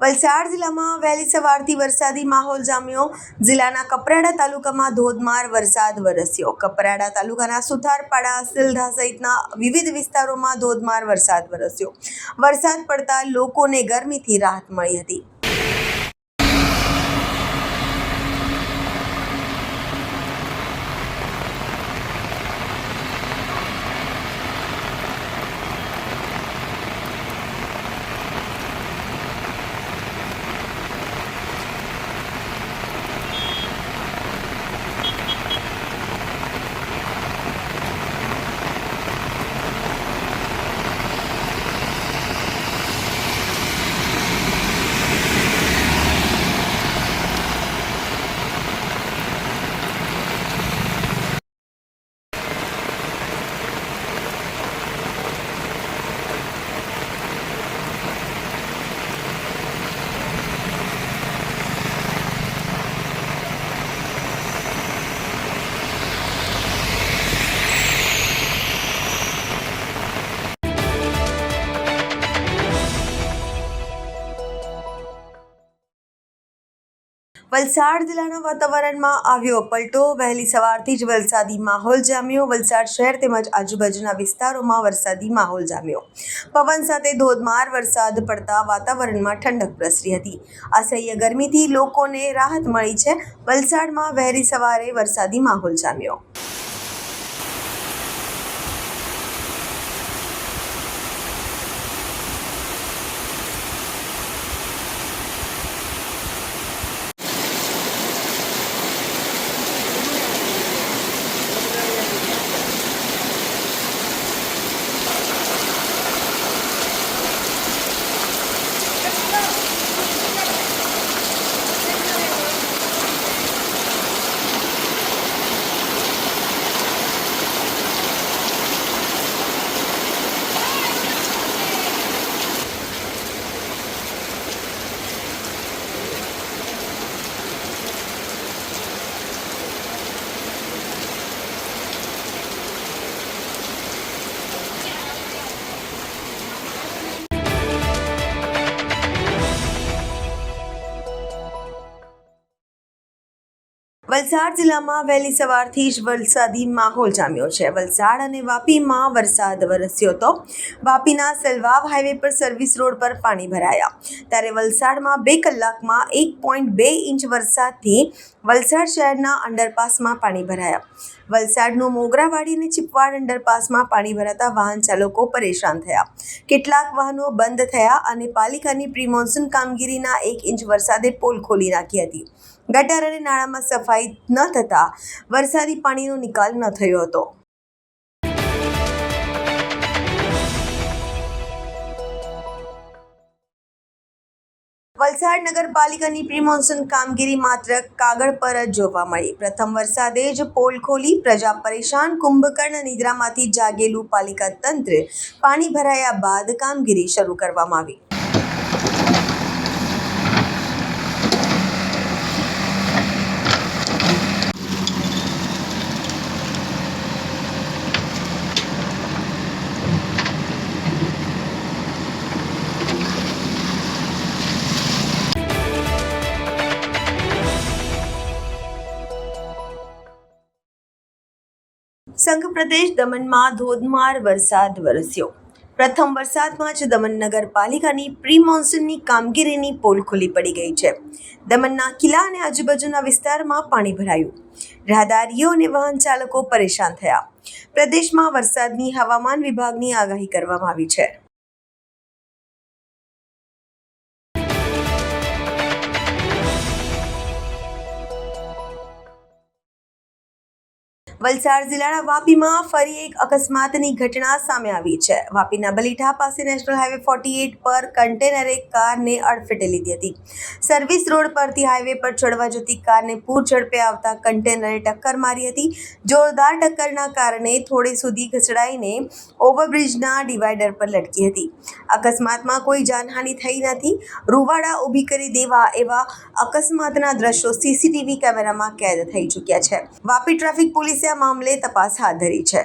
વલસાડ જિલ્લામાં વહેલી સવારથી વરસાદી માહોલ જામ્યો। જિલ્લાના કપરાડા તાલુકામાં ધોધમાર વરસાદ વરસ્યો। કપરાડા તાલુકાના સુથારપાડા, સિલધા સહિતના વિવિધ વિસ્તારોમાં ધોધમાર વરસાદ વરસ્યો। વરસાદ પડતા લોકોને ગરમીથી રાહત મળી હતી। વલસાડ જિલ્લાના વાતાવરણમાં આવ્યો પલટો। વહેલી સવારથી જ વરસાદી માહોલ જામ્યો। વલસાડ શહેર તેમજ આજુબાજુના વિસ્તારોમાં વરસાદી માહોલ જામ્યો। પવન સાથે ધોધમાર વરસાદ પડતા વાતાવરણમાં ઠંડક પ્રસરી હતી। અસહ્ય ગરમીથી લોકોને રાહત મળી છે। વલસાડમાં વહેલી સવારે વરસાદી માહોલ જામ્યો। વલસાડ જિલ્લામાં વહેલી સવારથી જ વરસાદી માહોલ જામ્યો છે। વલસાડ અને વાપીમાં વરસાદ વરસ્યો હતો। વાપીના સેલવાવ હાઈવે પર સર્વિસ રોડ પર પાણી ભરાયા, ત્યારે વલસાડમાં 2 કલાકમાં 1.2 ઇંચ વરસાદથી વલસાડ શહેરના અંડરપાસમાં પાણી ભરાયા। વલસાડનું મોગરાવાડી અને ચીપવાડ અંડરપાસમાં પાણી ભરાતા વાહન ચાલકો પરેશાન થયા। કેટલાક વાહનો બંધ થયા અને પાલિકાની પ્રી મોન્સૂન કામગીરીના 1 ઇંચ વરસાદે પોલ ખોલી નાખી હતી। ગટર અને નાળામાં સફાઈ ન થતા વરસાદી પાણીનો નિકાલ ન થયો હતો। વલસાડ નગરપાલિકાની પ્રી મોન્સૂન કામગીરી માત્ર કાગળ પર જ જોવા મળી। પ્રથમ વરસાદે જ પોલ ખોલી પ્રજા પરેશાન। કુંભકર્ણ નિદ્રામાંથી જાગેલું પાલિકા તંત્ર પાણી ભરાયા બાદ કામગીરી શરૂ કરવામાં આવી। સંઘ પ્રદેશ દમણમાં ધોધમાર વરસાદ વરસ્યો। પ્રથમ વરસાદમાં જ દમણ નગરપાલિકાની પ્રી મોન્સૂનની કામગીરીની પોલ ખુલ્લી પડી ગઈ છે। દમણના કિલ્લા અને આજુબાજુના વિસ્તારમાં પાણી ભરાયું। રાહદારીઓ અને વાહન ચાલકો પરેશાન થયા। પ્રદેશમાં વરસાદની હવામાન વિભાગની આગાહી કરવામાં આવી છે। વલસાડ જિલ્લાના વાપીમાં ફરી એક અકસ્માતની ઘટના સામે આવી છે। વાપીના બલીઠા પાસે નેશનલ હાઈવે 48 પર કન્ટેનરે કારને અડફેટે લીધી હતી। સર્વિસ રોડ પરથી હાઈવે પર ચડવા જતી કારને પૂર ઝડપે આવતા કન્ટેનરે ટક્કર મારી હતી। જોરદાર ટક્કરના કારણે થોડે સુધી ઘસડાઈને ઓવરબ્રિજના ડિવાઈડર પર લટકી હતી। અકસ્માતમાં કોઈ જાનહાનિ થઈ નથી। રૂવાડા ઊભી કરી દેવા એવા અકસ્માતના દ્રશ્યો સીસીટીવી કેમેરામાં કેદ થઈ ચૂક્યા છે। વાપી ટ્રાફિક પોલીસે આ મામલે તપાસ હાથ ધરી છે।